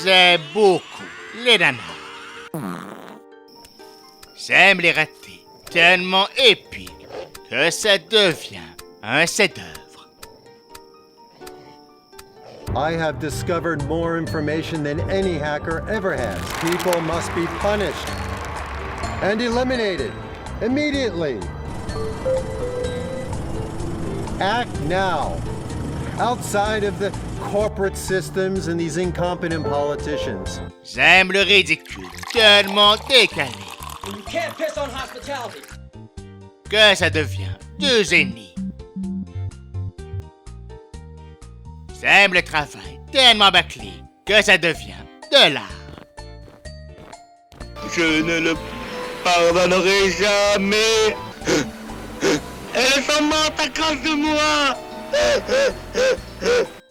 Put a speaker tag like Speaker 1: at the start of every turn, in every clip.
Speaker 1: J'aime beaucoup les nanars. J'aime les rater tellement épiques que ça devient un chef-d'œuvre.
Speaker 2: I have discovered more information than any hacker ever has. People must be punished and eliminated immediately. Act now. Outside of the corporate systems and these incompetent politicians.
Speaker 1: J'aime le ridicule tellement décalé
Speaker 3: You can't piss on hospitality.
Speaker 1: que ça devient du génie. J'aime le travail tellement bâclé que ça devient de l'art.
Speaker 4: Je ne le pardonnerai jamais. Elles sont mortes à cause de moi.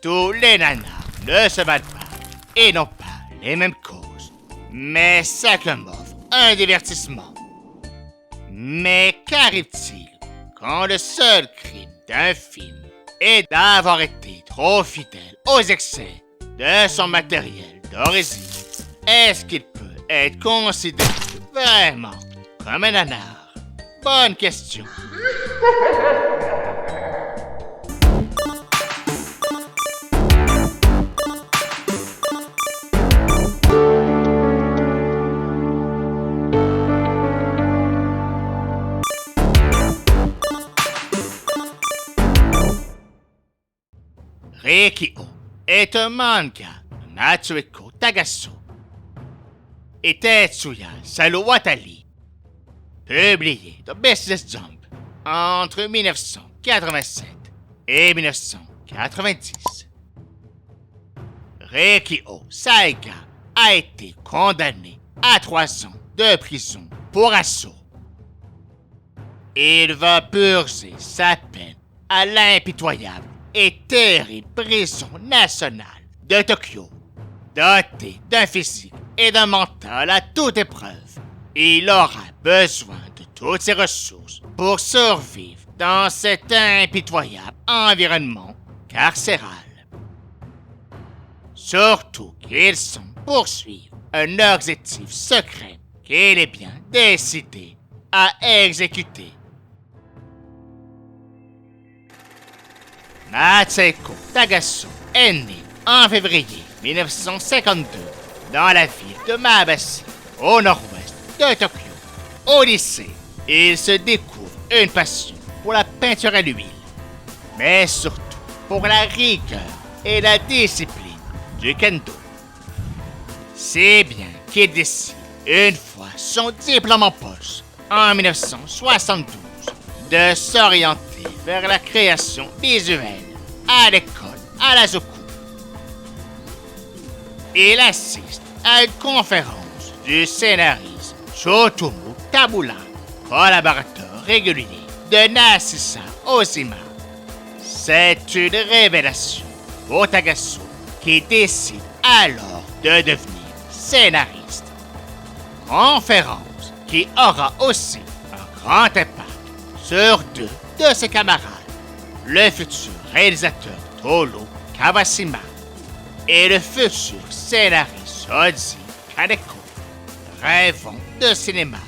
Speaker 1: Tous les nanars ne se battent pas et n'ont pas les mêmes causes. Mais chacun m'offre un divertissement. Mais qu'arrive-t-il quand le seul crime d'un film est d'avoir été trop fidèle aux excès de son matériel d'origine? Est-ce qu'il peut être considéré vraiment comme un nanar? Bonne question. Reikio est un manga de Matsueko Tagaso et Tetsuya Salowatali, publié dans Business Jump entre 1987 et 1990. Reikio Saiga a été condamné à 3 ans de prison pour assaut. Il va purger sa peine à l'impitoyable et terrible prison nationale de Tokyo. Doté d'un physique et d'un mental à toute épreuve, il aura besoin de toutes ses ressources pour survivre dans cet impitoyable environnement carcéral. Surtout qu'il semble poursuivre un objectif secret qu'il est bien décidé à exécuter. Matsueko Tagaso est né en février 1952 dans la ville de Mabashi, au nord-ouest de Tokyo. Au lycée, il se découvre une passion pour la peinture à l'huile, mais surtout pour la rigueur et la discipline du kendo. C'est bien qu'il décide, une fois son diplôme en poche, en 1972, de s'orienter vers la création visuelle à l'école à Lazoku. Il assiste à une conférence du scénariste Shotomu Tabula, collaborateur régulier de Nashisa Ozima. C'est une révélation pour Tagaso qui décide alors de devenir scénariste. Conférence qui aura aussi un grand impact sur 2 de ses camarades, le futur réalisateur Toro Kawashima et le futur scénariste Shoji Kaneko. Rêvant de cinéma,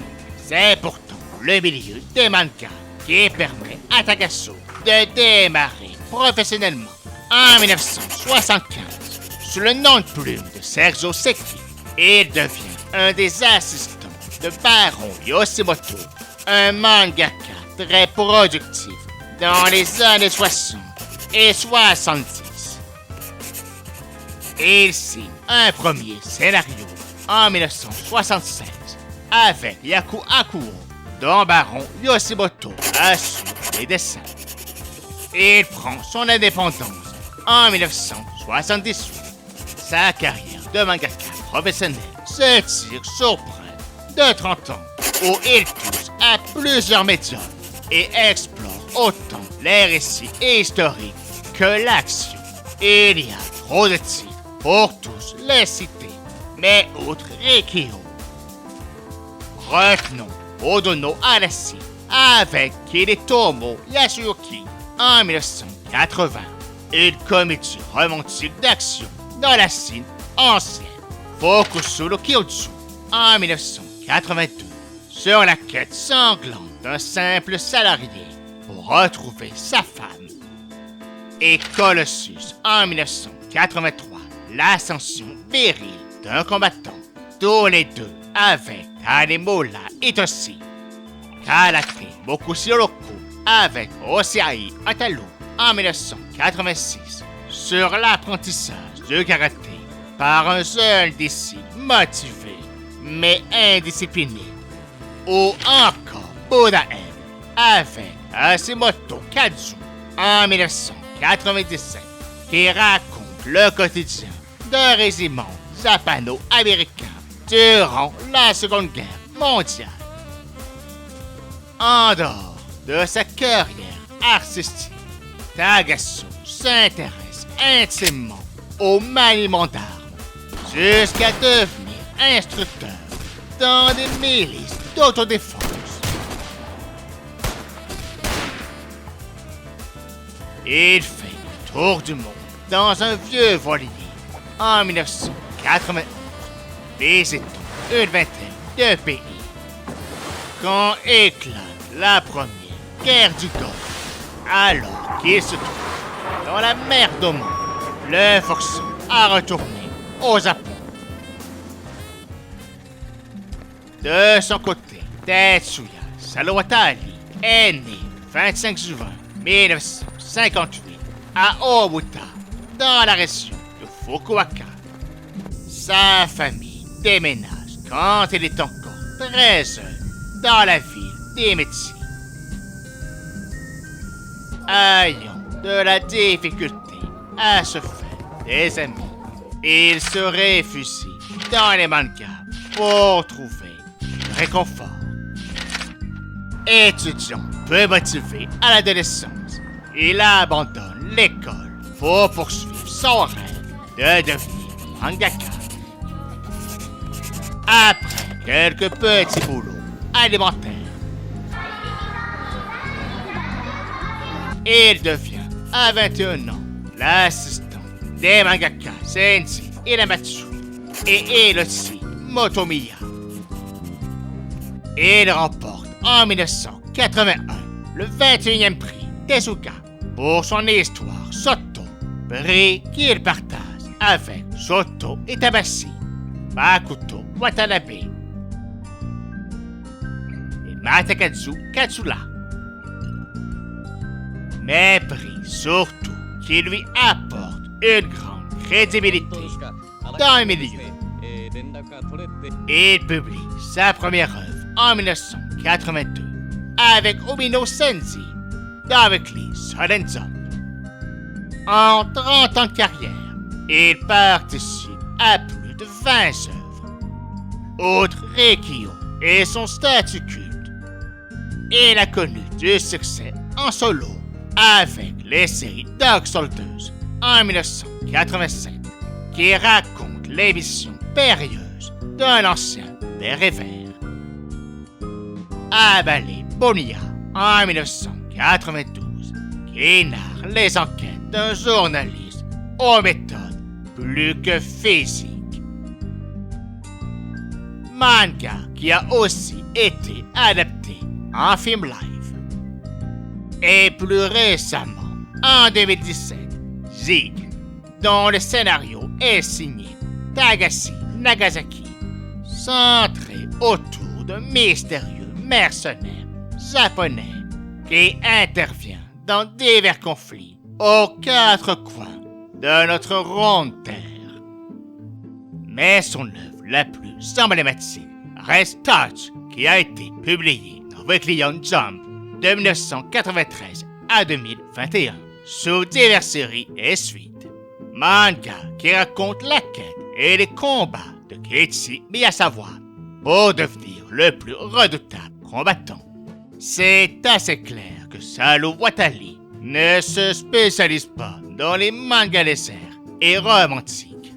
Speaker 1: c'est pourtant le milieu des mangas qui permet à Tagaso de démarrer professionnellement en 1975 sous le nom de plume de Sergio Secchi. Il devient un des assistants de Baron Yoshimoto, un mangaka très productif dans les années 60 et 70. Il signe un premier scénario en 1976 avec Yaku Akuo, dont Baron Yoshimoto assure les dessins. Il prend son indépendance en 1978. Sa carrière de mangaka professionnel se tire sur près de 30 ans, où il touche à plusieurs médiums et explore autant les récits historiques que l'action. Il y a trop de titres pour tous les citer, mais outre Reikio, retenons Odono Arashi avec Kiritomo Yasuyuki en 1980, une comédie romantique d'action dans la Chine ancienne. Fukusu no Kyotsu en 1982 sur la quête sanglante d'un simple salarié pour retrouver sa femme. Et Colossus en 1983, l'ascension virile d'un combattant, tous les deux avec Tanemura Itoshi. Karate Mokushiroko avec Osiai Atalo en 1986 sur l'apprentissage du karaté par un jeune disciple motivé mais indiscipliné. Ou encore Buddha M avec Hashimoto Kazu en 1997 qui raconte le quotidien d'un régiment japano-américain durant la Seconde Guerre mondiale. En dehors de sa carrière artistique, Tagasu s'intéresse intimement au maniement d'armes jusqu'à devenir instructeur dans des milices d'autodéfense. Il fait le tour du monde dans un vieux voilier en 1991, visitant une vingtaine de pays. Quand éclate la première guerre du Golfe, alors qu'il se trouve dans la mer d'Oman, le forçant à retourner au Japon. De son côté, Tetsuya Salwatali est né le 25 juin 1958 à Owuta, dans la région de Fukuoka. Sa famille déménage quand il est encore très jeune dans la ville d'Imetsi. Ayant de la difficulté à se faire des amis, il se réfugie dans les mangas pour trouver du réconfort. Étudiant peu motivé à l'adolescence, il abandonne l'école pour poursuivre son rêve de devenir mangaka. Après quelques petits boulots alimentaires, il devient à 21 ans l'assistant des mangaka Senji Inamatsu et Hiroshi Motomiya. Il remporte en 1981 le 21e prix Tezuka pour son histoire Soto, prix qu'il partage avec Shoto Itabashi, Makoto Watanabe et Matakazu Katsura. Mais prix surtout qui lui apporte une grande crédibilité dans le milieu. Il publie sa première œuvre en 1982 avec Omino Senji dans Weekly Shonen Jump. En 30 ans de carrière, il participe à plus de 20 œuvres. Outre Rikyo et son statut culte, il a connu du succès en solo avec les séries Dog Soldiers en 1987 qui raconte les missions périlleuses d'un ancien béret vert. Abale Bonia en 1992 qui narre les enquêtes d'un journaliste aux méthodes plus que physiques. Manga qui a aussi été adapté en film live. Et plus récemment, en 2017, Zig, dont le scénario est signé Takashi Nagasaki, centré autour d'un mystérieux mercenaire japonais qui intervient dans divers conflits aux quatre coins de notre ronde terre. Mais son œuvre la plus emblématique reste Touch, qui a été publié dans Weekly Jump de 1993 à 2021, sous diverses séries et suites. Manga qui raconte la quête et les combats de Keiichi Miyazawa pour devenir le plus redoutable combattant. C'est assez clair que Salo Watali ne se spécialise pas dans les mangas légers et romantiques.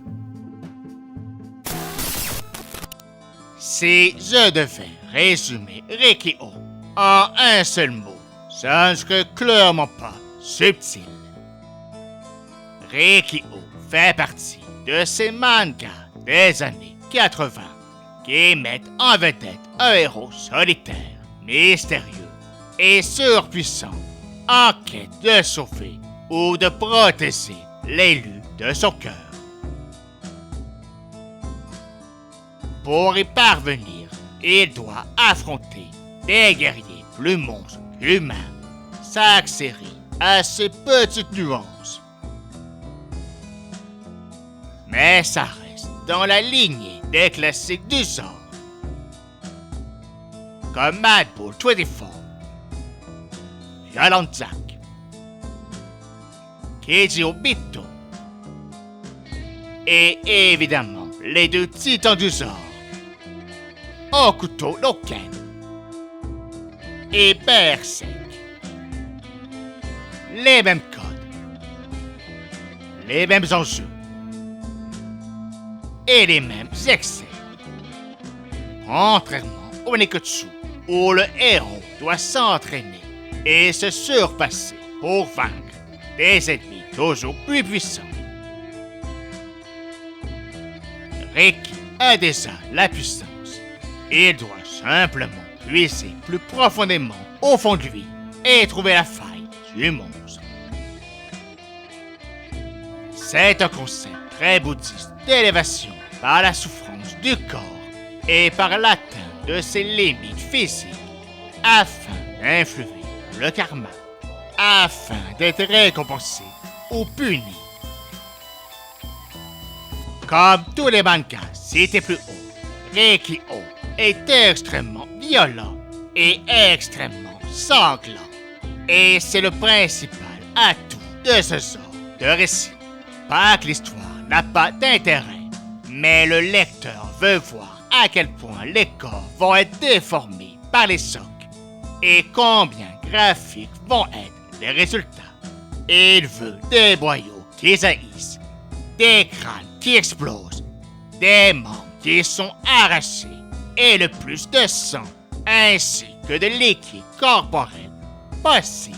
Speaker 1: Si je devais résumer Rikyo en un seul mot, ça ne serait clairement pas subtil. Rikyo fait partie de ces mangas des années 80 qui mettent en vedette un héros solitaire, mystérieux et surpuissant en quête de sauver ou de protéger l'élu de son cœur. Pour y parvenir, il doit affronter des guerriers plus monstres qu'humains. Chaque série a ses petites nuances. Mais ça reste dans la lignée des classiques du genre. Comme Mad Bull 24, Violent Jack, Keiji Obito, et évidemment les deux titans du genre, Hokuto no Ken et Berserk. Les mêmes codes, les mêmes enjeux et les mêmes excès. Contrairement au Nekotsu, où le héros doit s'entraîner et se surpasser pour vaincre des ennemis toujours plus puissants. Reiki a déjà la puissance. Il doit simplement puiser plus profondément au fond de lui et trouver la faille du monstre. C'est un concept très bouddhiste d'élévation par la souffrance du corps et par l'atteinte de ses limites physiques afin d'influer le karma, afin d'être récompensé ou puni. Comme tous les mangas cités plus haut, Reiki-Oh est extrêmement violent et extrêmement sanglant. Et c'est le principal atout de ce genre de récit. Pas que l'histoire n'a pas d'intérêt, mais le lecteur veut voir à quel point les corps vont être déformés par les chocs et combien graphiques vont être les résultats. Il veut des boyaux qui jaillissent, des crânes qui explosent, des membres qui sont arrachés et le plus de sang ainsi que de liquide corporel possible.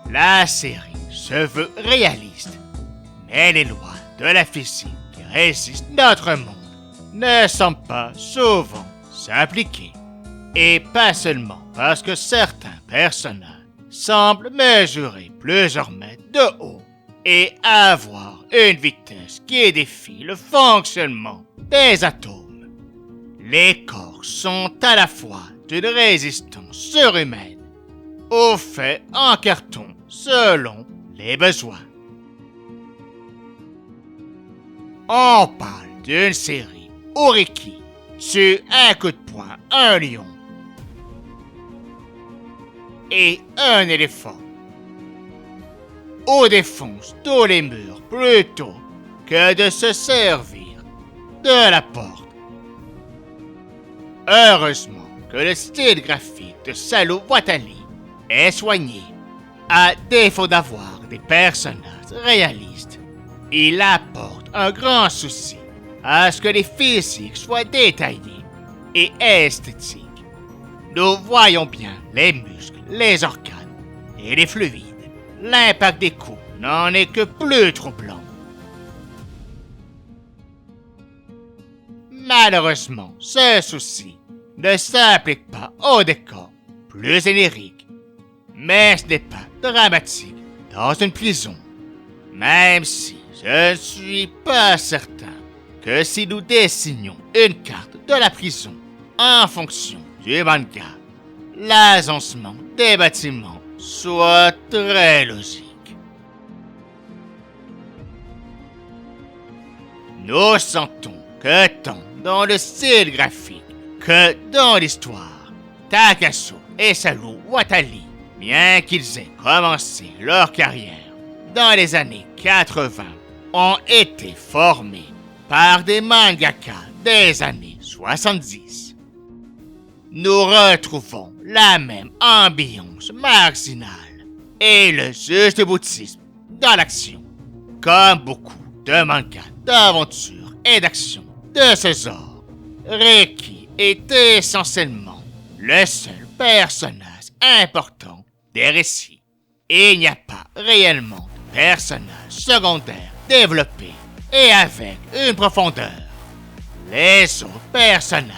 Speaker 1: La série se veut réaliste, mais les lois de la physique qui régissent notre monde ne semblent pas souvent s'appliquer. Et pas seulement parce que certains personnages semblent mesurer plusieurs mètres de haut et avoir une vitesse qui défie le fonctionnement des atomes. Les corps sont à la fois d'une résistance surhumaine ou faits en carton selon les besoins. On parle d'une série où Reiki tue un coup de poing un lion et un éléphant, ou défonce tous les murs plutôt que de se servir de la porte. Heureusement que le style graphique de Saru Watali est soigné. À défaut d'avoir des personnages réalistes, il apporte un grand souci à ce que les physiques soient détaillés et esthétiques. Nous voyons bien les muscles, les organes et les fluides. L'impact des coups n'en est que plus troublant. Malheureusement, ce souci ne s'applique pas au décor plus générique, mais ce n'est pas dramatique dans une prison. Même si je ne suis pas certain que si nous dessinions une carte de la prison en fonction du manga, l'agencement des bâtiments soit très logique. Nous sentons que tant dans le style graphique que dans l'histoire, Takasu et Saru Watali, bien qu'ils aient commencé leur carrière dans les années 80, ont été formés par des mangaka des années 70. Nous retrouvons la même ambiance marginale et le juste bouddhisme dans l'action, comme beaucoup de mangas d'aventure et d'action de ce genre. Reiki est essentiellement le seul personnage important des récits. Il n'y a pas réellement de personnages secondaires développés et avec une profondeur. Les autres personnages,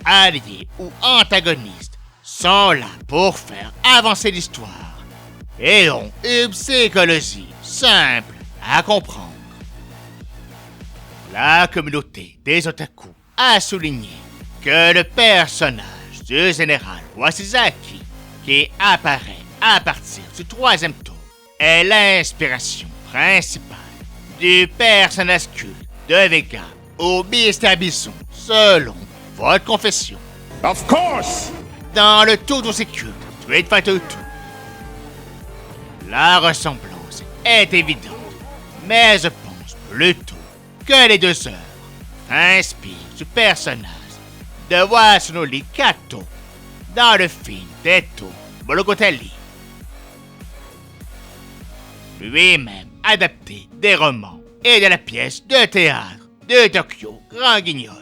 Speaker 1: alliés ou antagonistes, sont là pour faire avancer l'histoire et ont une psychologie simple à comprendre. La communauté des otaku a souligné que le personnage du général Wasizaki, qui apparaît à partir du 3e tome, est l'inspiration principale du personnage culte de Vega au Mystère Bison, selon votre confession.
Speaker 5: Of course!
Speaker 1: Dans le tout aussi culte Street Fighter 2. La ressemblance est évidente, mais je pense plutôt que les deux œuvres inspirent du personnage de Yasunori Kato dans le film d'Eto Monogatari. Lui-même adapté des romans et de la pièce de théâtre de Tokyo Grand Guignol.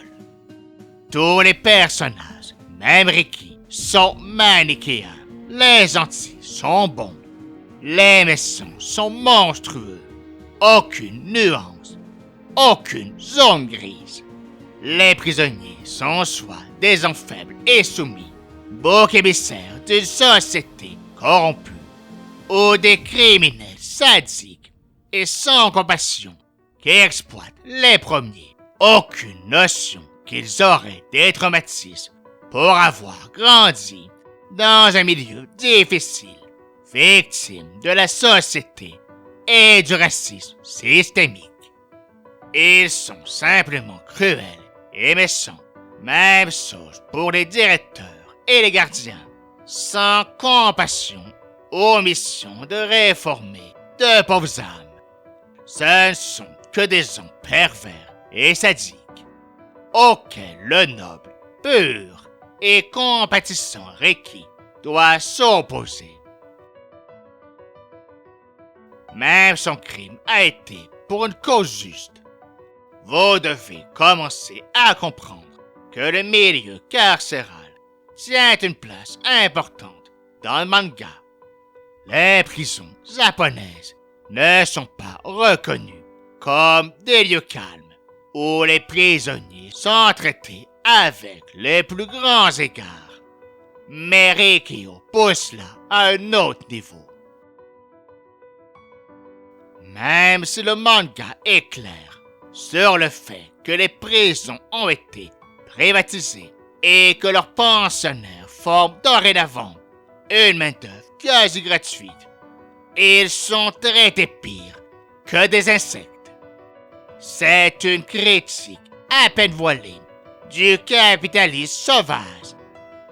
Speaker 1: Tous les personnages, même Riki, sont manichéens. Les gentils sont bons. Les méchants sont monstrueux. Aucune nuance. Aucune zone grise. Les prisonniers sont soit des gens faibles et soumis, boucs émissaires d'une société corrompue, ou des criminels sadiques et sans compassion qui exploitent les premiers. Aucune notion qu'ils auraient des traumatismes pour avoir grandi dans un milieu difficile, victimes de la société et du racisme systémique. Ils sont simplement cruels et méchants. Même chose pour les directeurs et les gardiens, sans compassion aux missions de réformer de pauvres âmes. Ce ne sont que des gens pervers et sadiques, auxquels le noble, pur et compatissant Riki doit s'opposer. Même son crime a été pour une cause juste. Vous devez commencer à comprendre que le milieu carcéral tient une place importante dans le manga. Les prisons japonaises ne sont pas reconnues comme des lieux calmes où les prisonniers sont traités avec les plus grands égards. Mais Rikyo pousse là à un autre niveau. Même si le manga est clair sur le fait que les prisons ont été privatisées et que leurs pensionnaires forment dorénavant une main-d'œuvre quasi gratuite, ils sont traités pire que des insectes. C'est une critique à peine voilée du capitalisme sauvage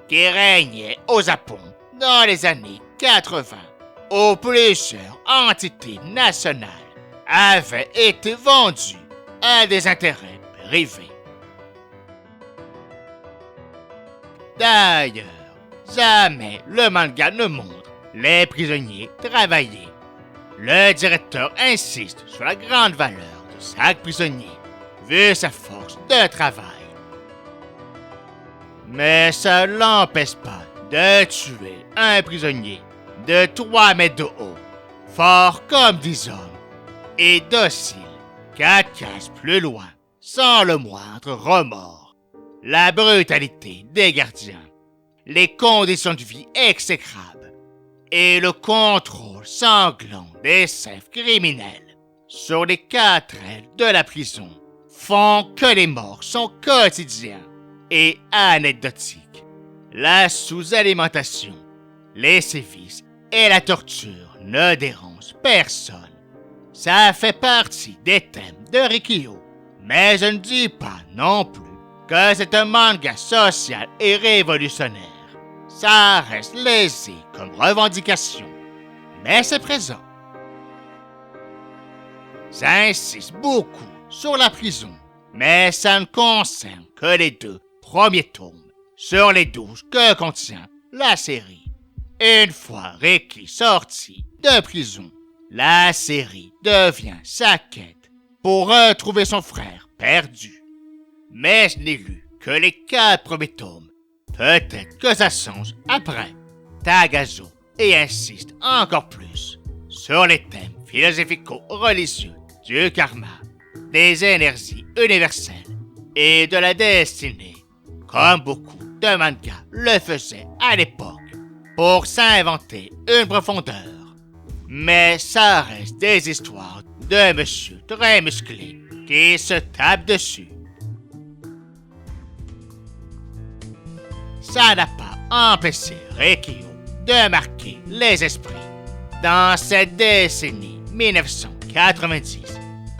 Speaker 1: qui régnait au Japon dans les années 80, où plusieurs entités nationales avaient été vendues à des intérêts privés. D'ailleurs, jamais le manga ne montre les prisonniers travailler. Le directeur insiste sur la grande valeur de chaque prisonnier, vu sa force de travail. Mais ça ne l'empêche pas de tuer un prisonnier de 3 mètres de haut, fort comme 10 hommes, et docile 4 cases plus loin, sans le moindre remords. La brutalité des gardiens, les conditions de vie exécrables et le contrôle sanglant des chefs criminels sur les 4 ailes de la prison font que les morts sont quotidiens et anecdotiques. La sous-alimentation, les sévices et la torture ne dérangent personne. Ça fait partie des thèmes de Rikyo, mais je ne dis pas non plus que c'est un manga social et révolutionnaire. Ça reste lésé comme revendication, mais c'est présent. J'insiste beaucoup sur la prison, mais ça ne concerne que les 2 premiers tomes sur les 12 que contient la série. Une fois Riki sorti de prison, la série devient sa quête pour retrouver son frère perdu. Mais je n'ai lu que les 4 premiers tomes. Peut-être que ça change après. Tagazo et insiste encore plus sur les thèmes philosophico-religieux du karma, des énergies universelles et de la destinée, comme beaucoup de mangas le faisaient à l'époque, pour s'inventer une profondeur. Mais ça reste des histoires de monsieur très musclé qui se tape dessus. Ça n'a pas empêché Rikyo de marquer les esprits dans cette décennie 1990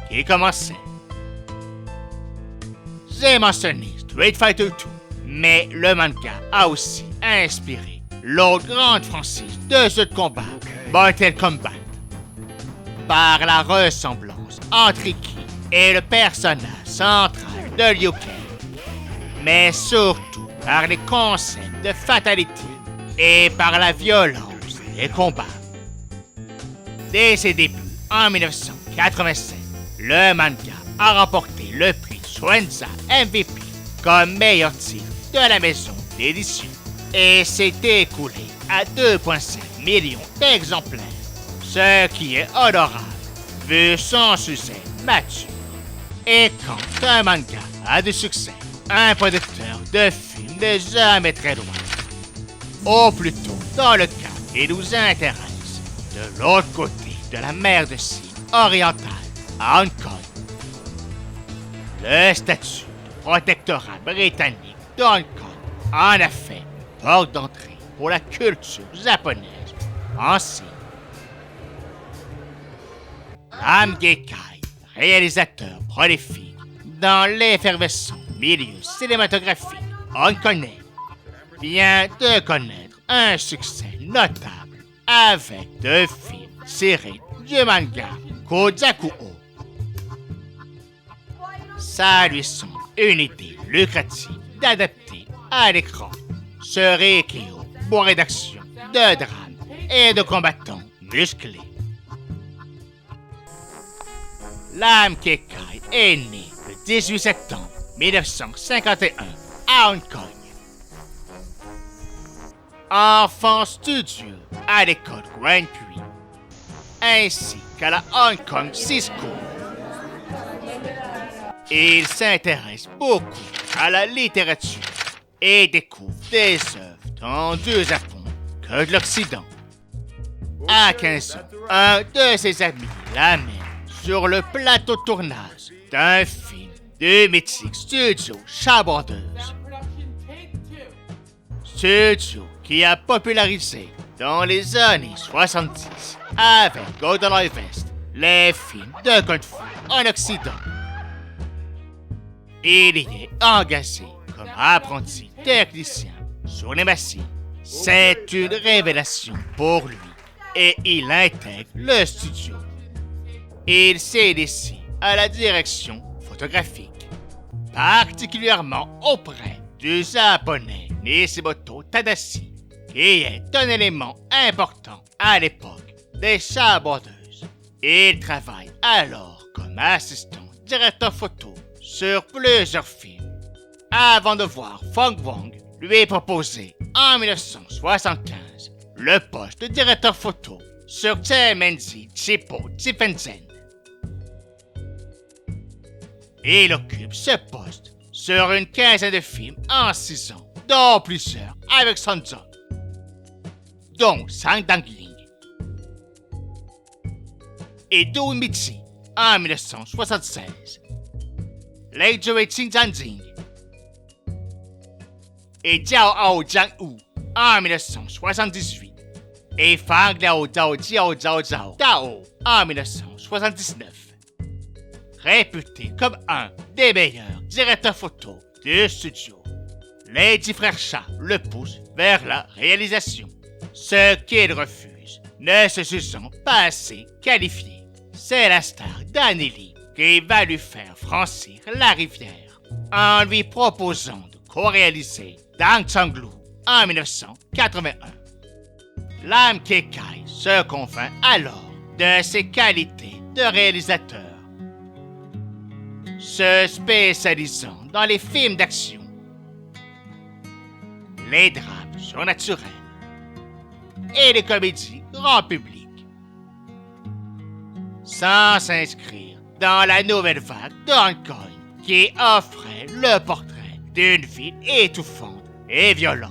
Speaker 1: qui commençait. J'ai mentionné Street Fighter 2, mais le manga a aussi inspiré l'autre grande franchise de jeux de combat, Mortal Kombat. Par la ressemblance entre Iki et le personnage central de Liu Kang, mais surtout par les concepts de fatalité et par la violence des combats. Dès ses débuts en 1987, le manga a remporté le prix Shueisha MVP comme meilleur titre de la maison d'édition et s'est écoulé à 2,5 millions d'exemplaires, ce qui est honorable vu son succès mature. Et quand un manga a du succès, un producteur de film n'est jamais très loin. Ou plutôt dans le cas qui nous intéresse, de l'autre côté de la mer de Chine orientale, à Hong Kong. Le statut de protectorat britannique de Hong Kong en a fait une porte d'entrée pour la culture japonaise en Chine. Lam Gekai, réalisateur prolifique dans l'effervescent milieu cinématographique hongkongais, vient de connaître un succès notable avec deux films tirés du manga Kojakuo. Ça lui semble une idée lucrative d'adapter à l'écran ce Rikyo bourré d'action, de drame et de combattants musclés. Lam Kekai est né le 18 septembre 1951 à Hong Kong. Enfant studieux à l'école Grand Puy, ainsi qu'à la Hong Kong Cisco. Il s'intéresse beaucoup à la littérature et découvre des œuvres tant du Japon que de l'Occident. À 15 ans, un de ses amis l'amène sur le plateau de tournage d'un film du mythique studio Chabondeuse. Studio qui a popularisé dans les années 70 avec GoldenEye West les films de Kung Fu en Occident. Il y est engagé comme apprenti technicien sur les machines. C'est une révélation pour lui et il intègre le studio. Il s'initie à la direction photographique, particulièrement auprès du japonais Nishimoto Tadashi, qui est un élément important à l'époque des Chabondeuses. Il travaille alors comme assistant directeur photo sur plusieurs films, avant de voir Fong Wong lui proposer en 1975 le poste de directeur photo sur Chemenzi Chippo Chifenzen. Il occupe ce poste sur une quinzaine de films en 6 ans, dont plusieurs avec Sanzong, dont Sang Dangling et Do Michi en 1976, Lei Jue Qingzhanjing et Jiao Ao Jiang-Wu en 1978 et Fang Liao Zhao Jiao Zhao Zhao Dao en 1979. Réputé comme un des meilleurs directeurs photo du studio, les 10 frères Cha le poussent vers la réalisation, ce qu'il refuse, ne se jugeant pas assez qualifié. C'est la star Danny Lee qui va lui faire franchir la rivière en lui proposant de co-réaliser Dang Changlu en 1981. Lam Kekai se convainc alors de ses qualités de réalisateur, se spécialisant dans les films d'action, les drames surnaturels et les comédies grand public. Sans s'inscrire dans la nouvelle vague de Hong Kong qui offrait le portrait d'une ville étouffante et violente.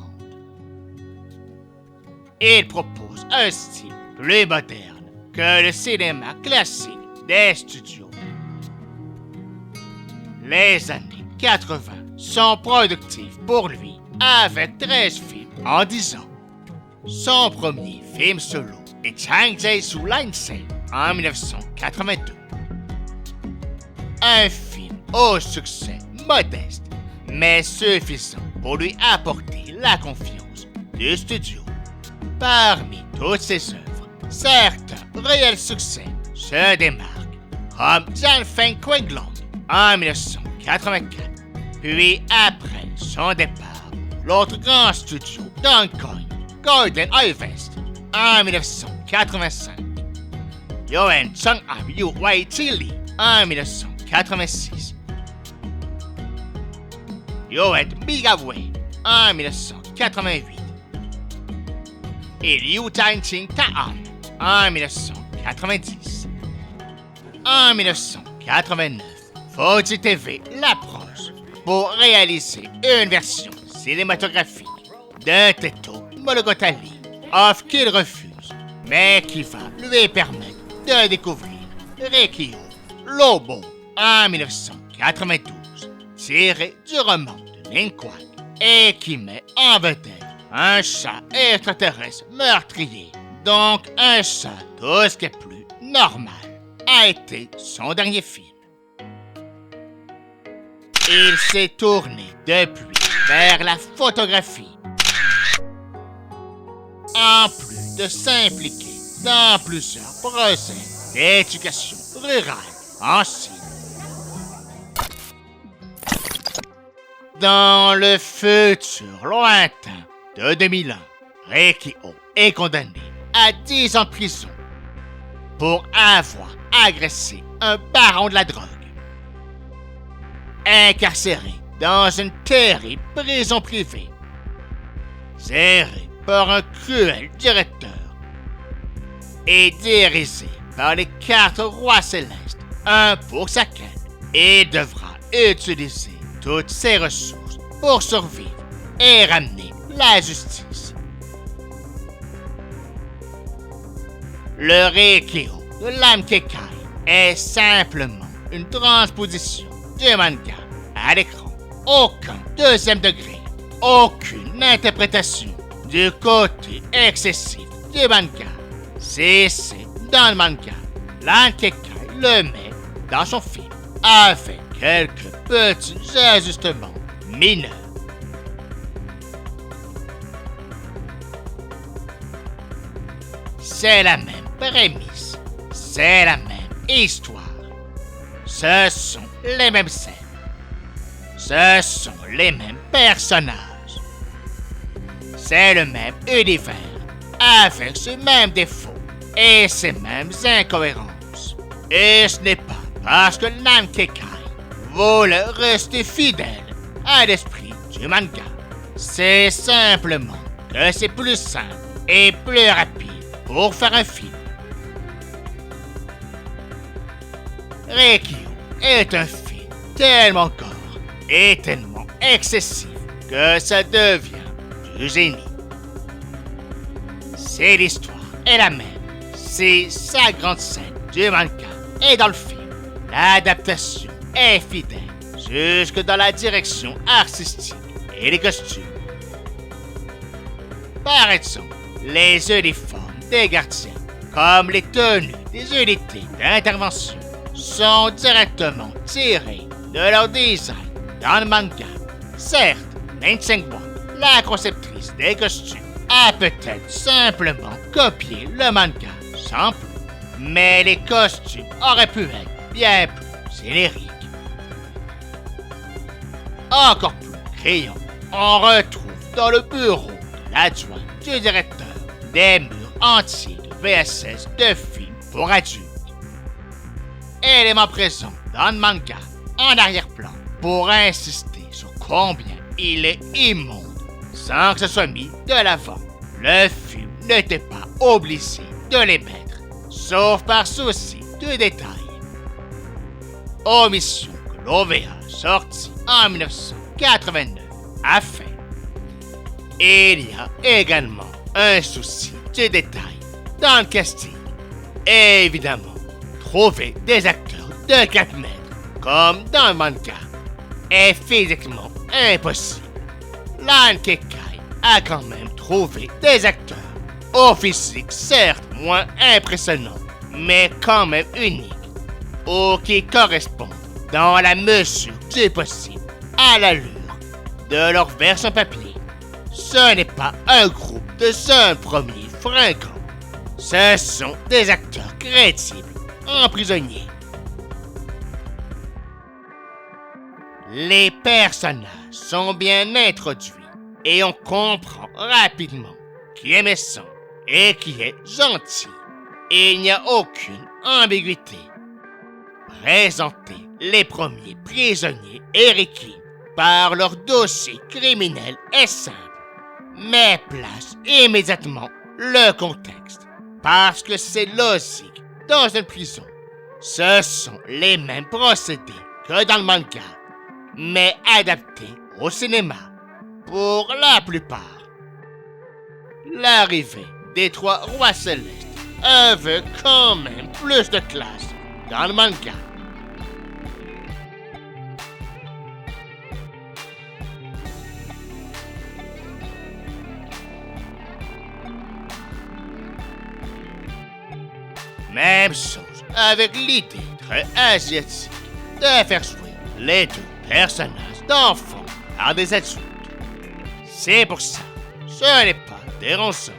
Speaker 1: Il propose un style plus moderne que le cinéma classique des studios. Les années 80 sont productives pour lui avec 13 films en 10 ans. Son premier film solo est Chang Jae-soo Line en 1982. Un film au succès modeste, mais suffisant pour lui apporter la confiance du studio. Parmi toutes ses œuvres, certains réels succès se démarquent, comme Jian Feng Quanglong en 1984, puis après son départ, l'autre grand studio d'Hong Kong, Golden Harvest, en 1985. Yoen Chung-am Yu Wai Chi Lee en 1986. Yoet Migawei en 1988. Et Liu Chang-ching Taan en 1990. En 1989, Fuji TV l'approche pour réaliser une version cinématographique de Teto Monogatari, offre qu'il refuse, mais qui va lui permettre de découvrir Reikyo Lobo en 1992, tiré du roman de Lin Kuan, et qui met en vedette un chat extraterrestre meurtrier, donc un chat tout ce qui est plus normal, a été son dernier film. Il s'est tourné depuis vers la photographie, en plus de s'impliquer dans plusieurs projets d'éducation rurale en Chine. Dans le futur lointain de 2001, Reikyo est condamné à 10 ans de prison pour avoir agressé un baron de la drogue. Incarcéré dans une terrible prison privée, gérée par un cruel directeur et dirigé par les 4 rois célestes, un pour sa quête, et devra utiliser toutes ses ressources pour survivre et ramener la justice. Le Reikyo de l'âme Kekai est simplement une transposition du manga à l'écran. Aucun deuxième degré, aucune interprétation du côté excessif du manga. C'est dans le manga, l'âme Kekai le met dans son film avec quelques petits ajustements mineurs. C'est la même prémisse, c'est la même histoire. Ce sont les mêmes scènes, ce sont les mêmes personnages. C'est le même univers, avec ses mêmes défauts et ses mêmes incohérences. Et ce n'est pas parce que l'âme Kekai voulait rester fidèle à l'esprit du manga. C'est simplement que c'est plus simple et plus rapide pour faire un film. Reikyo est un film tellement gore et tellement excessif que ça devient du génie. C'est l'histoire est la même, c'est sa grande scène du manga et dans le film, l'adaptation est fidèle jusque dans la direction artistique et les costumes. Par exemple, les uniformes des gardiens, comme les tenues des unités d'intervention, sont directement tirés de leur design dans le manga. Certes, Lin Cheng-won, la conceptrice des costumes, a peut-être simplement copié le manga sans plus, mais les costumes auraient pu être bien plus génériques. Encore plus criant, on retrouve dans le bureau de l'adjoint du directeur des murs entiers de VHS de films pour adultes. Élément présent dans le manga en arrière-plan pour insister sur combien il est immonde sans que ce soit mis de l'avant. Le film n'était pas obligé de les mettre, sauf par souci de détail. omission que l'OVA, sorti en 1989, a fait. Il y a également un souci de détail dans le casting. Évidemment, trouver des acteurs de 4 mètres, comme dans le manga, est physiquement impossible. Lan Kekai a quand même trouvé des acteurs au physique certes moins impressionnant, mais quand même unique, ou qui correspondent dans la mesure du possible à l'allure de leur version papier. Ce n'est pas un groupe de jeunes premiers fringants. Ce sont des acteurs crédibles en prisonnier. Les personnages sont bien introduits et on comprend rapidement qui est méchant et qui est gentil. Il n'y a aucune ambiguïté. Présenter les premiers prisonniers Eriki par leur dossier criminel est simple, mais place immédiatement le contexte, parce que c'est logique dans une prison. Ce sont les mêmes procédés que dans le manga, mais adaptés au cinéma, pour la plupart. L'arrivée des 3 rois célestes avait quand même plus de classe dans le manga. Même chose avec l'idée très asiatique de faire jouer les 2 personnages d'enfants par des adultes. C'est pour ça, ce n'est pas dérangeant.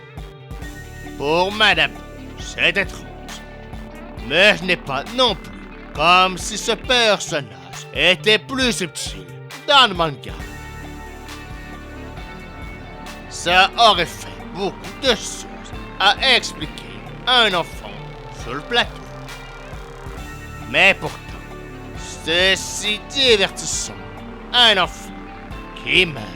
Speaker 1: Pour Madame, c'est étrange. Mais ce n'est pas non plus comme si ce personnage était plus subtil dans le manga. Ça aurait fait beaucoup de choses à expliquer à un enfant sur le plateau. Mais pourtant, c'est si divertissant, un enfant qui meurt.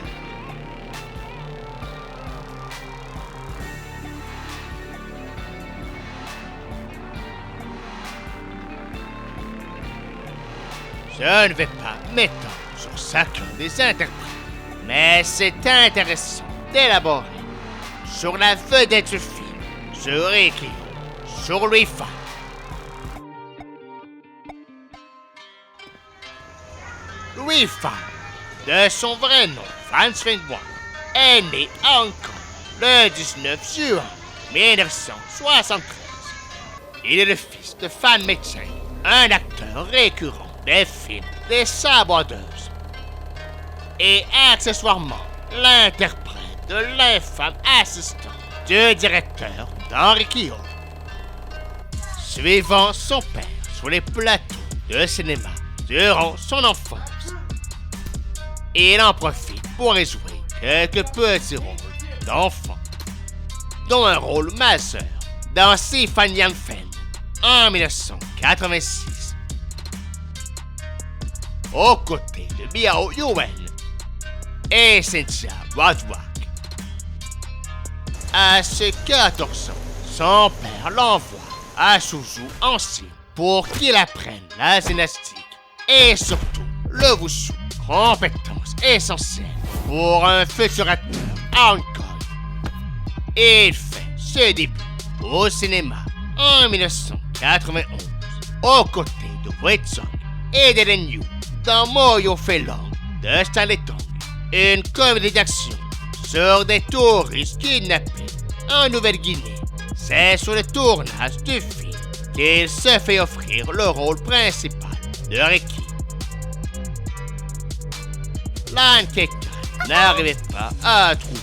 Speaker 1: Je ne vais pas m'étendre sur chacun des interprètes, mais c'est intéressant d'élaborer sur la vedette du film, sur Rikyo, sur Louis Fan. Louis Fan, de son vrai nom Fan Swinghua, est né à Hong Kong le 19 juin 1973. Il est le fils de Fan Mei-cheng, un acteur récurrent des films des Sabordeuses, et accessoirement l'interprète de l'infâme assistant du directeur d'Henri Kyo. Suivant son père sur les plateaux de cinéma durant son enfance, il en profite pour y jouer quelques petits rôles d'enfants, dont un rôle majeur dans Si Fan Yan Fen en 1986, aux côtés de Miao Yuwen et Cynthia Rothrock. À ses 14 ans, son père l'envoie à Suzhou en Chine pour qu'il apprenne la gymnastique et surtout le wushu, compétence essentielle pour un futur acteur à Hong Kong. Il fait ses débuts au cinéma en 1991 aux côtés de Wei Chong et d'Ellen Yu dans Moyo Felong de Stanley Tong, une comédie d'action sur des touristes kidnappés en Nouvelle-Guinée. C'est sur le tournage du film qu'il se fait offrir le rôle principal de Riki. Lan Kekai n'arrivait pas à trouver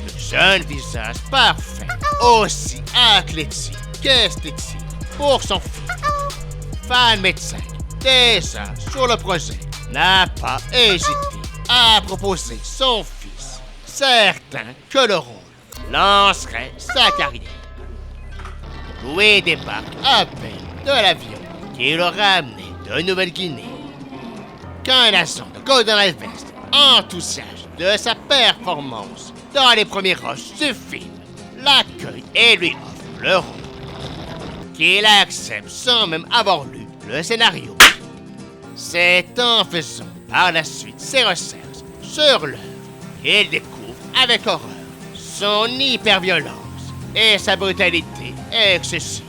Speaker 1: le jeune visage parfait, aussi athlétique qu'esthétique pour son film. Fan Mei-cheng, déjà sur le projet, n'a pas hésité à proposer son fils, certain que le rôle lancerait sa carrière. Louis débarque à peine de l'avion qui le ramenait de Nouvelle-Guinée, qu'un agent de Golden Harvest, enthousiaste de sa performance dans les premiers rushs du film, l'accueille et lui offre le rôle, qu'il accepte sans même avoir lu le scénario. C'est en faisant par la suite ses recherches sur l'œuvre qu'il découvre avec horreur son hyperviolence et sa brutalité excessive.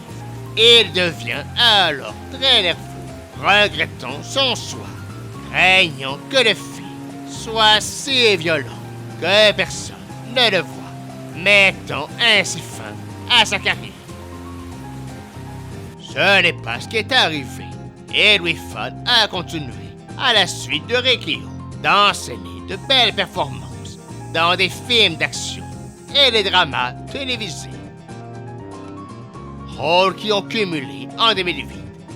Speaker 1: Il devient alors très nerveux, regrettant son choix, craignant que le film soit si violent que personne ne le voit, mettant ainsi fin à sa carrière. Ce n'est pas ce qui est arrivé, et Louis Fall a continué à la suite de Riccio d'enseigner de belles performances dans des films d'action et des dramas télévisés. Rôles qui ont cumulé en 2008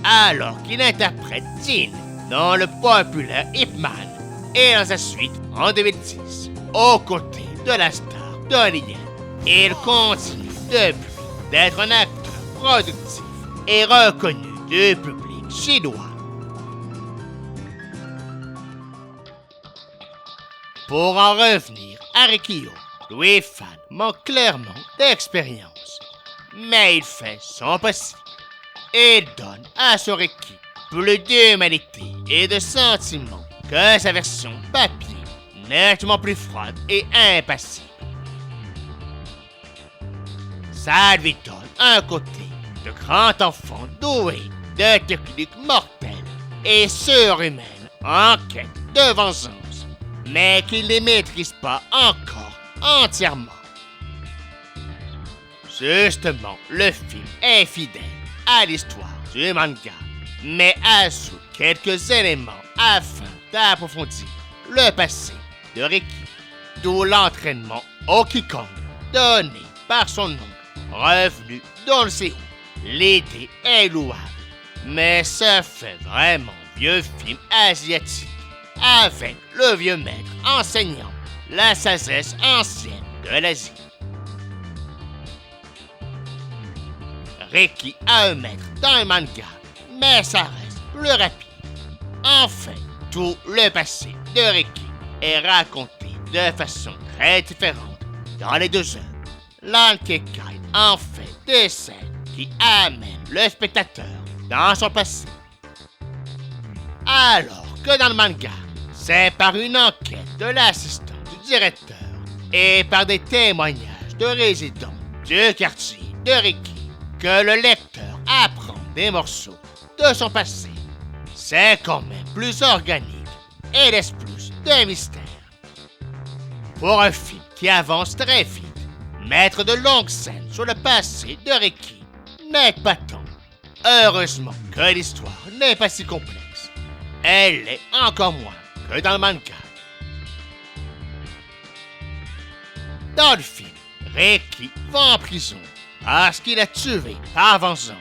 Speaker 1: alors qu'il interprète Dean dans le populaire Ip Man et dans sa suite en 2010 aux côtés de la star Donnie Yen. Il continue depuis d'être un acteur productif et reconnu du public chinois. Pour en revenir à Riccio, Louis Fall manque clairement d'expérience, mais il fait son possible. Il donne à son Ricky plus d'humanité et de sentiments que sa version papier, nettement plus froide et impassible. Ça lui donne un côté de grand enfant doué de techniques mortelles et surhumaines en quête de vengeance, mais qu'il ne maîtrise pas encore entièrement. Justement, le film est fidèle à l'histoire du manga, mais ajoute quelques éléments afin d'approfondir le passé de Ricky, d'où l'entraînement au Kikong donné par son oncle revenu dans le Séoul. L'idée est louable, mais ça fait vraiment vieux film asiatique avec le vieux maître enseignant la sagesse ancienne de l'Asie. Ricky a un maître dans le manga, mais ça reste plus rapide. En fait, tout le passé de Ricky est raconté de façon très différente dans les deux œuvres. L'Ankekai en fait des scènes qui amènent le spectateur dans son passé. Alors que dans le manga, c'est par une enquête de l'assistant du directeur et par des témoignages de résidents du quartier de Ricky que le lecteur apprend des morceaux de son passé. C'est quand même plus organique et laisse plus de mystère. Pour un film qui avance très vite, mettre de longues scènes sur le passé de Ricky n'est pas tant. Heureusement que l'histoire n'est pas si complexe. Elle l'est encore moins que dans le manga. Dans le film, Ricky va en prison parce qu'il a tué par vengeance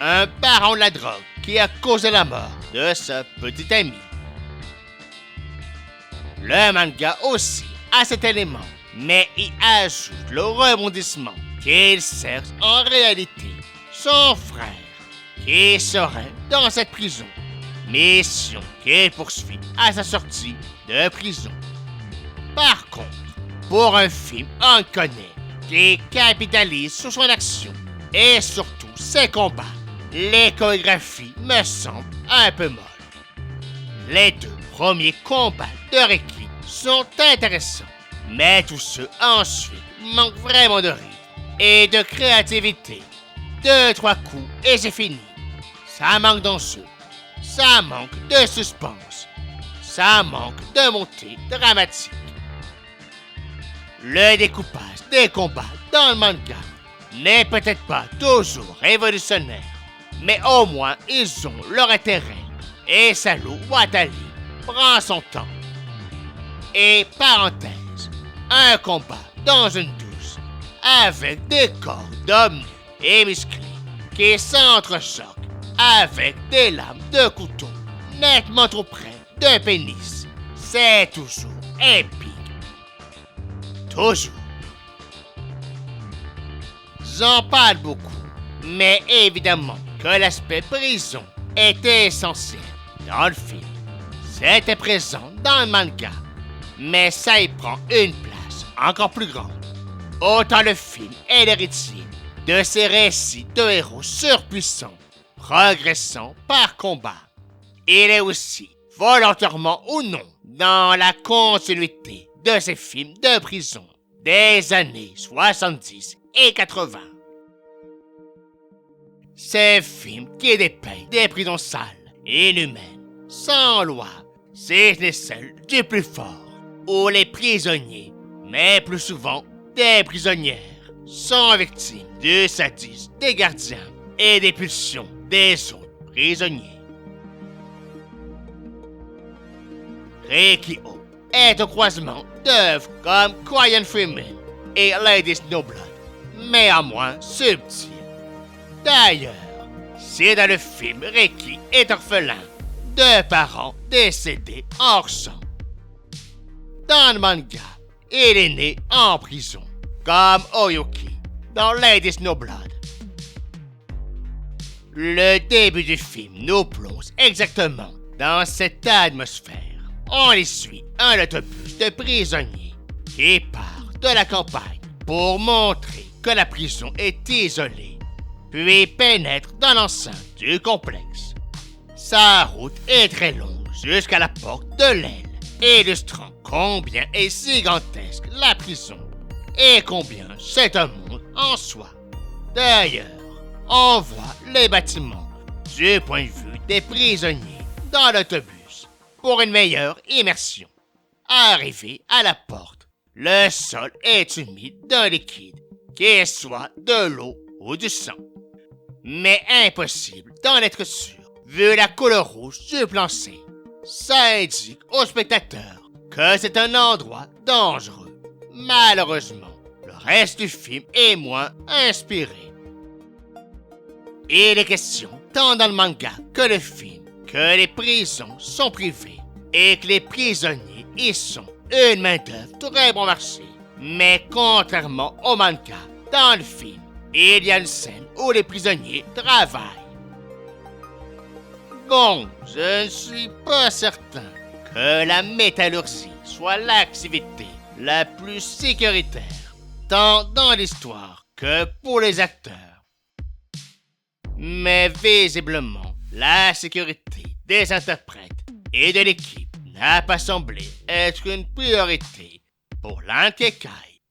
Speaker 1: un baron de la drogue qui a causé la mort de sa petite amie. Le manga aussi a cet élément, mais y ajoute le rebondissement qu'il cherche en réalité son frère qui serait dans cette prison, mission qu'il poursuit à sa sortie de prison. Par contre, pour un film on connaît qui capitalise sur son action et surtout ses combats, les chorégraphies me semblent un peu molles. Les deux premiers combats de Ricky sont intéressants, mais tous ceux ensuite manquent vraiment de rythme et de créativité. 2-3 coups et c'est fini. Ça manque d'enjeu, ça manque de suspense, ça manque de montée dramatique. Le découpage des combats dans le manga n'est peut-être pas toujours révolutionnaire, mais au moins ils ont leur intérêt. Et Saru Watari prend son temps. Et parenthèse, un combat dans une douce avec des corps d'hommes nus et musclés qui s'entrechoquent avec des lames de couteau nettement trop près d'un pénis. C'est toujours épique. Toujours. J'en parle beaucoup, mais évidemment que l'aspect prison était essentiel dans le film. C'était présent dans le manga, mais ça y prend une place encore plus grande. Autant le film est l'héritier de ces récits de héros surpuissants, progressant par combat. Il est aussi, volontairement ou non, dans la continuité de ces films de prison des années 70 et 80. Ces films qui dépeignent des prisons sales, inhumaines, sans loi, si ce n'est celle du plus fort, où les prisonniers, mais plus souvent des prisonnières, sont victimes du sadisme des gardiens et des pulsions des autres prisonniers. Requiem est au croisement d'œuvres comme Crying Freeman et Lady Snowblood, mais à moins subtil. D'ailleurs, si dans le film Requiem est orphelin de parents décédés hors sang, dans le manga, il est né en prison, comme Oyuki dans Lady Snowblood. Le début du film nous plonge exactement dans cette atmosphère. On y suit un autobus de prisonniers qui part de la campagne pour montrer que la prison est isolée, puis pénètre dans l'enceinte du complexe. Sa route est très longue jusqu'à la porte de l'aile, illustrant combien est gigantesque la prison et combien c'est un monde en soi. D'ailleurs, on voit les bâtiments du point de vue des prisonniers dans l'autobus pour une meilleure immersion. Arrivé à la porte, le sol est humide d'un liquide, qu'il soit de l'eau ou du sang. Mais impossible d'en être sûr, vu la couleur rouge du plancher. Ça indique aux spectateurs que c'est un endroit dangereux. Malheureusement, le reste du film est moins inspiré. Il est question, tant dans le manga que le film, que les prisons sont privées et que les prisonniers y sont une main-d'œuvre très bon marché. Mais contrairement au manga, dans le film, il y a une scène où les prisonniers travaillent. Bon, je ne suis pas certain que la métallurgie soit l'activité la plus sécuritaire, tant dans l'histoire que pour les acteurs. Mais visiblement, la sécurité des interprètes et de l'équipe n'a pas semblé être une priorité pour l'Ankekai.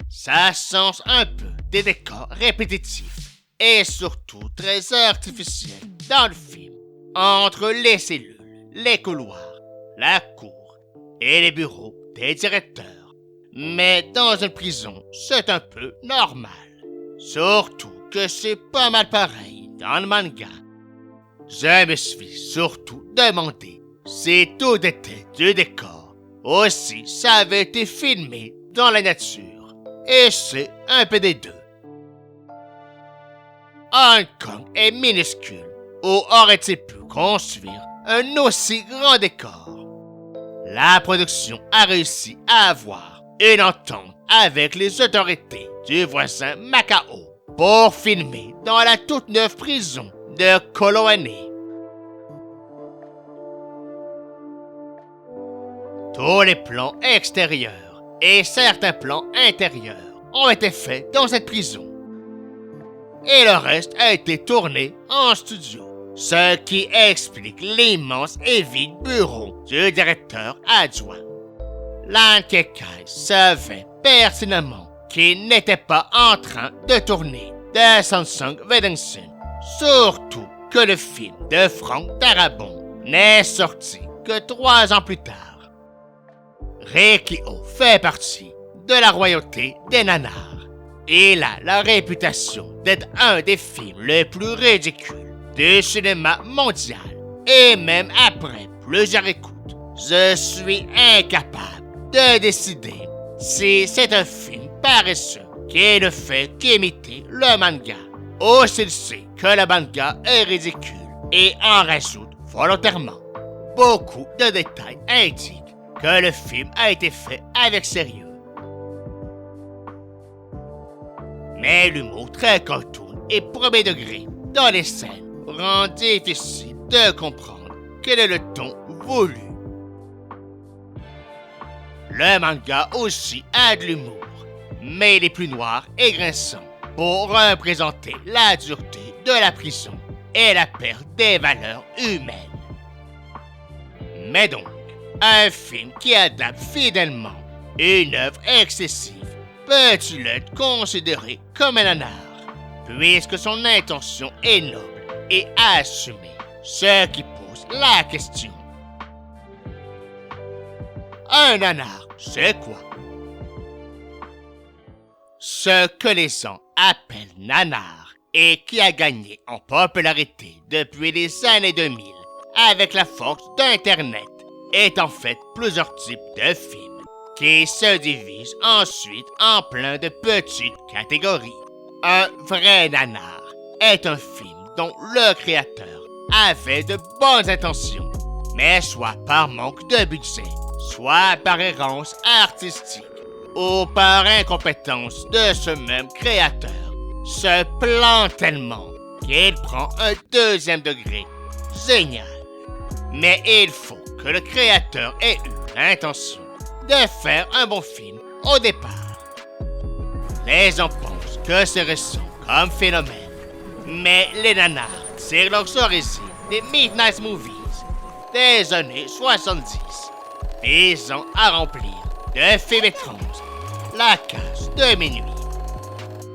Speaker 1: Ça change un peu des décors répétitifs et surtout très artificiels dans le film, entre les cellules, les couloirs, la cour et les bureaux des directeurs. Mais dans une prison, c'est un peu normal. Surtout que c'est pas mal pareil dans le manga. Je me suis surtout demandé si tout était du décor, ou si ça avait été filmé dans la nature, et c'est un peu des deux. Hong Kong est minuscule, où aurait-il pu construire un aussi grand décor? La production a réussi à avoir une entente avec les autorités du voisin Macao pour filmer dans la toute neuve prison de Koloane. Tous les plans extérieurs et certains plans intérieurs ont été faits dans cette prison. Et le reste a été tourné en studio, ce qui explique l'immense et vide bureau du directeur adjoint. L'Ankekai savait pertinemment qu'il n'était pas en train de tourner de Samsung Weddington, surtout que le film de Frank Darabont n'est sorti que 3 ans plus tard. Requiem fait partie de la royauté des nanars. Il a la réputation d'être un des films les plus ridicules du cinéma mondial. Et même après plusieurs écoutes, je suis incapable de décider si c'est un film paresseux qui ne fait qu'imiter le manga, ou s'il sait que le manga est ridicule et en rajoute volontairement. Beaucoup de détails indiquent que le film a été fait avec sérieux. Mais l'humour très cartoon et premier degré dans les scènes rend difficile de comprendre quel est le ton voulu. Le manga aussi a de l'humour, mais il est plus noir et grinçant pour représenter la dureté de la prison et la perte des valeurs humaines. Mais donc, un film qui adapte fidèlement une œuvre excessive peut-il être considéré comme un nanar, puisque son intention est noble et assumée, ce qui pose la question. Un nanar, c'est quoi? Ce que les gens appellent nanar et qui a gagné en popularité depuis les années 2000 avec la force d'Internet est en fait plusieurs types de films qui se divisent ensuite en plein de petites catégories. Un vrai nanar est un film dont le créateur avait de bonnes intentions, mais soit par manque de budget, soit par errance artistique, ou par incompétence de ce même créateur, se plante tellement qu'il prend un deuxième degré génial. Mais il faut que le créateur ait eu l'intention de faire un bon film au départ. Les gens pensent que c'est récent comme phénomène, mais les nanars tirent leurs origines des Midnight Movies des années 70, visant à remplir de films étranges la case de minuit,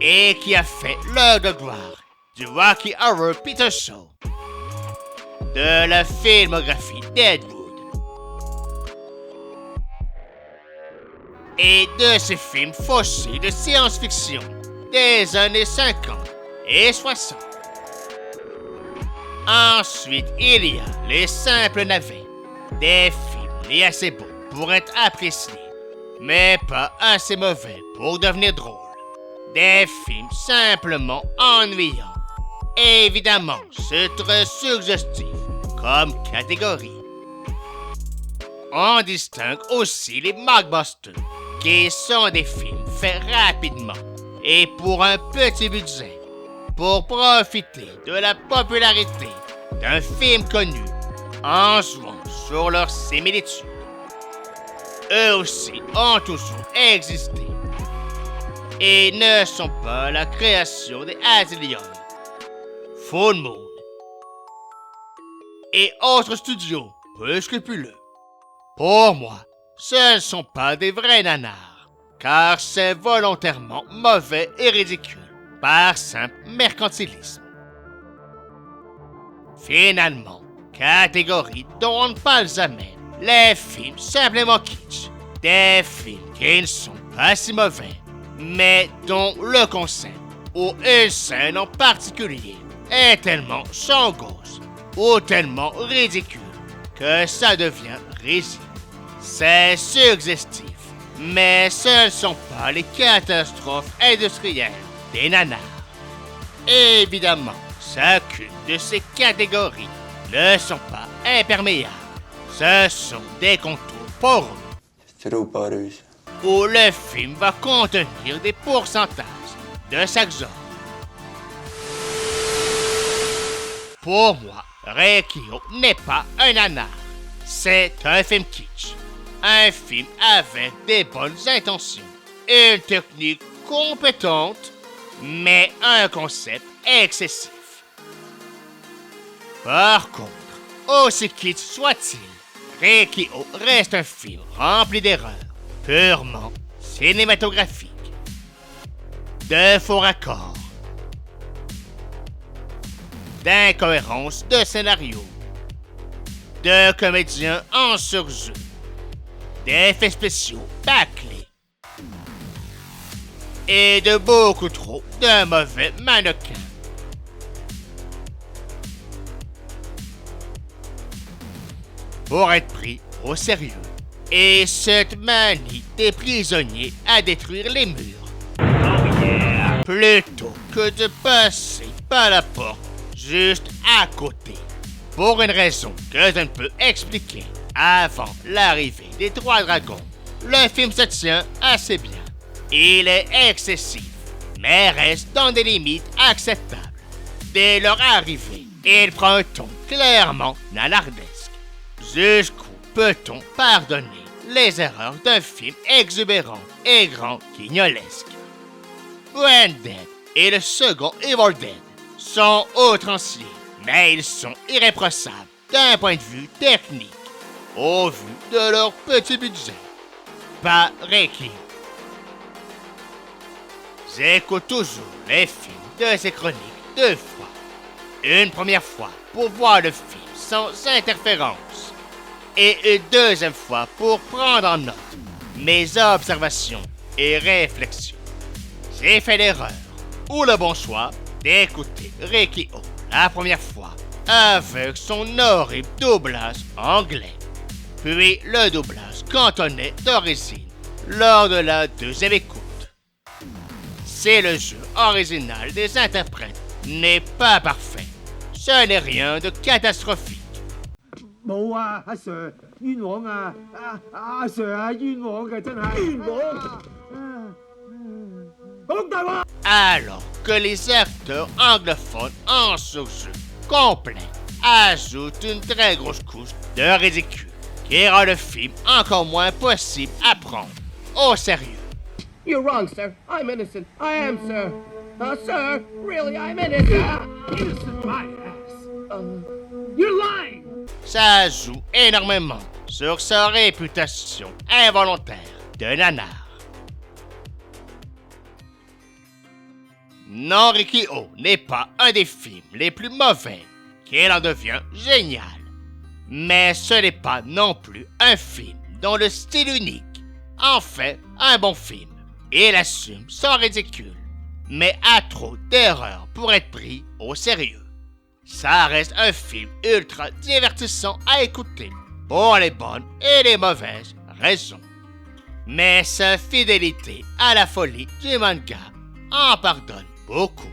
Speaker 1: et qui a fait l'heure de gloire du Rocky Horror Picture Show, de la filmographie d'Ed Wood, et de ces films fauchés de science-fiction des années 50 et 60. Ensuite, il y a les simples navets, des films assez beaux pour être appréciés, mais pas assez mauvais pour devenir drôles. Des films simplement ennuyants. Évidemment, c'est très suggestif comme catégorie. On distingue aussi les mockbusters, qui sont des films faits rapidement et pour un petit budget, pour profiter de la popularité d'un film connu en jouant sur leurs similitudes. Eux aussi ont toujours existé et ne sont pas la création des Asylum, Full Moon et autres studios peu scrupuleux. Pour moi, ce ne sont pas des vrais nanars, car c'est volontairement mauvais et ridicule, par simple mercantilisme. Finalement, catégorie dont on ne parle jamais, les films simplement kitsch, des films qui ne sont pas si mauvais, mais dont le concept, ou une scène en particulier, est tellement sans gosse, ou tellement ridicule, que ça devient risible. C'est suggestif, mais ce ne sont pas les catastrophes industrielles des nanars. Évidemment, chacune de ces catégories ne sont pas imperméables. Ce sont des contours poreux, où le film va contenir des pourcentages de chaque genre. Pour moi, Requiem n'est pas un nanar. C'est un film kitsch. Un film avec des bonnes intentions, une technique compétente, mais un concept excessif. Par contre, aussi kitsch soit-il, Requiem reste un film rempli d'erreurs, purement cinématographiques, de faux raccords, d'incohérences de scénario, de comédiens en surjeu, d'effets spéciaux bâclés et de beaucoup trop de mauvais mannequins. Pour être pris au sérieux, et cette manie des prisonniers à détruire les murs, plutôt que de passer par la porte juste à côté, pour une raison que je ne peux expliquer. Avant l'arrivée des Trois Dragons, le film se tient assez bien. Il est excessif, mais reste dans des limites acceptables. Dès leur arrivée, il prend un ton clairement nanardesque. Jusqu'où peut-on pardonner les erreurs d'un film exubérant et grand guignolesque? Brain Dead et le second Evil Dead sont outranciers, mais ils sont irréprochables d'un point de vue technique. au vu de leur petit budget. Pas Reiki. J'écoute toujours les films de ces chroniques 2 fois. Une première fois pour voir le film sans interférence. Et une deuxième fois pour prendre en note mes observations et réflexions. J'ai fait l'erreur ou le bon choix d'écouter Riki-Oh la première fois avec son horrible doublage anglais, puis le doublage cantonais d'origine lors de la deuxième écoute. Si le jeu original des interprètes n'est pas parfait, ce n'est rien de catastrophique.
Speaker 5: 冇啊，阿 Sir 冤枉啊！阿 Sir 啊，冤枉嘅真係冤枉！講大話！
Speaker 1: Alors que les acteurs anglophones en sous-jeu complet ajoutent une très grosse couche de ridicule qui rend le film encore moins possible à prendre au sérieux.
Speaker 6: You're wrong, sir. I'm innocent. I am, sir. Sir, really, I'm innocent.
Speaker 5: Innocent my ass! You're lying!
Speaker 1: Ça joue énormément sur sa réputation involontaire de nanar. Non, Riki-Oh n'est pas un des films les plus mauvais, qu'il en devient génial. Mais ce n'est pas non plus un film dont le style unique en fait un bon film. Il assume sans ridicule, mais a trop d'erreurs pour être pris au sérieux. Ça reste un film ultra divertissant à écouter, pour les bonnes et les mauvaises raisons. Mais sa fidélité à la folie du manga en pardonne beaucoup.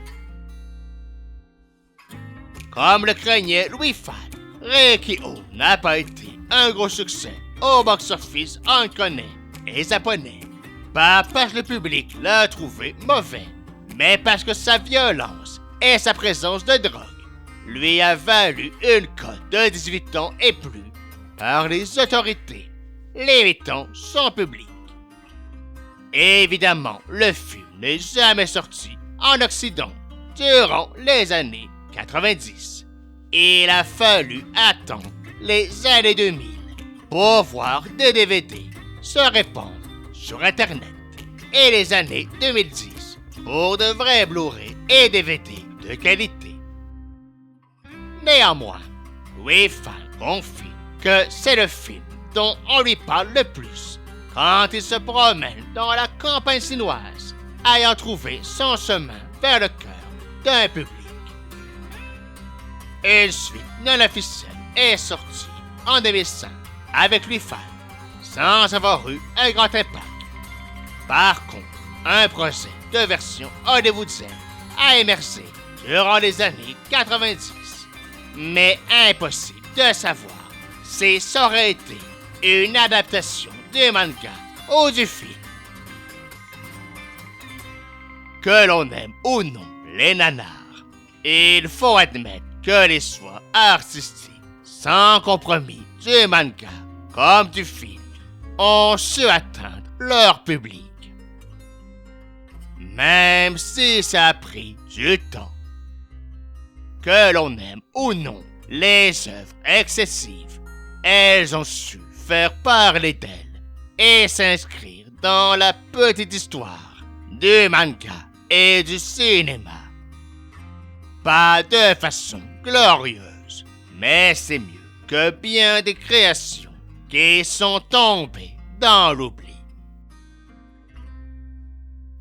Speaker 1: Comme le craignait Louis Fall, Riki-Oh n'a pas été un gros succès au box-office hongkongais et japonais. Pas parce que le public l'a trouvé mauvais, mais parce que sa violence et sa présence de drogue lui a valu une cote de 18 ans et plus par les autorités, limitant son public. Évidemment, le film n'est jamais sorti en Occident durant les années 90. Il a fallu attendre les années 2000 pour voir des DVD se répandre sur Internet et les années 2010 pour de vrais Blu-ray et DVD de qualité. Néanmoins, Louis Fall confie que c'est le film dont on lui parle le plus quand il se promène dans la campagne chinoise, ayant trouvé son chemin vers le cœur d'un public. Une suite non officielle est sortie en 2005 avec Louis Fall, sans avoir eu un grand impact. Par contre, un projet de version hollywoodienne a émergé durant les années 90. Mais impossible de savoir si ça aurait été une adaptation du manga ou du film. Que l'on aime ou non les nanars, il faut admettre que les choix artistiques sans compromis du manga comme du film ont su atteindre leur public. Même si ça a pris du temps. Que l'on aime ou non les œuvres excessives, elles ont su faire parler d'elles et s'inscrire dans la petite histoire du manga et du cinéma. Pas de façon glorieuse, mais c'est mieux que bien des créations qui sont tombées dans l'oubli.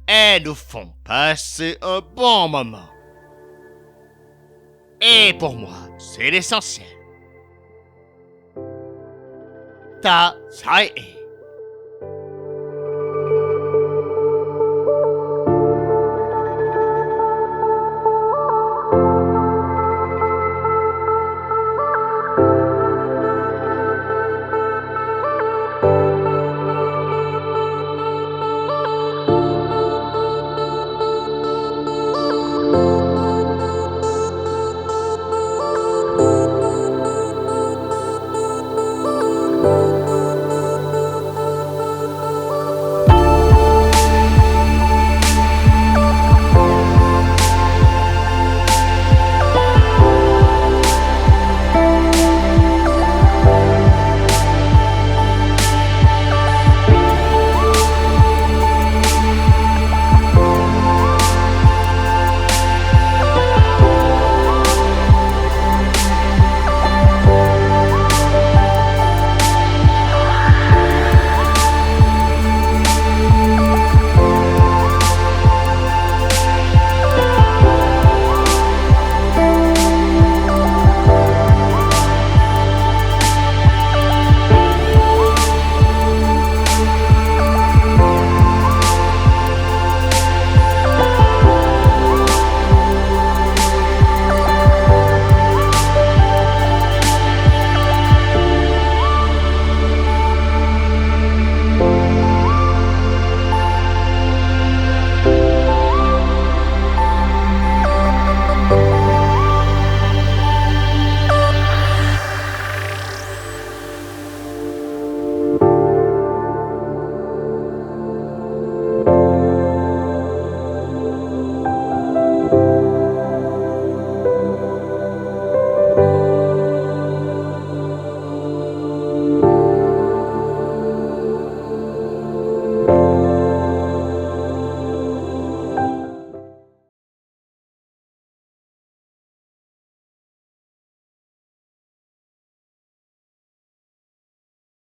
Speaker 1: Elles nous font passer un bon moment. Et pour moi, c'est l'essentiel. Ta Tsai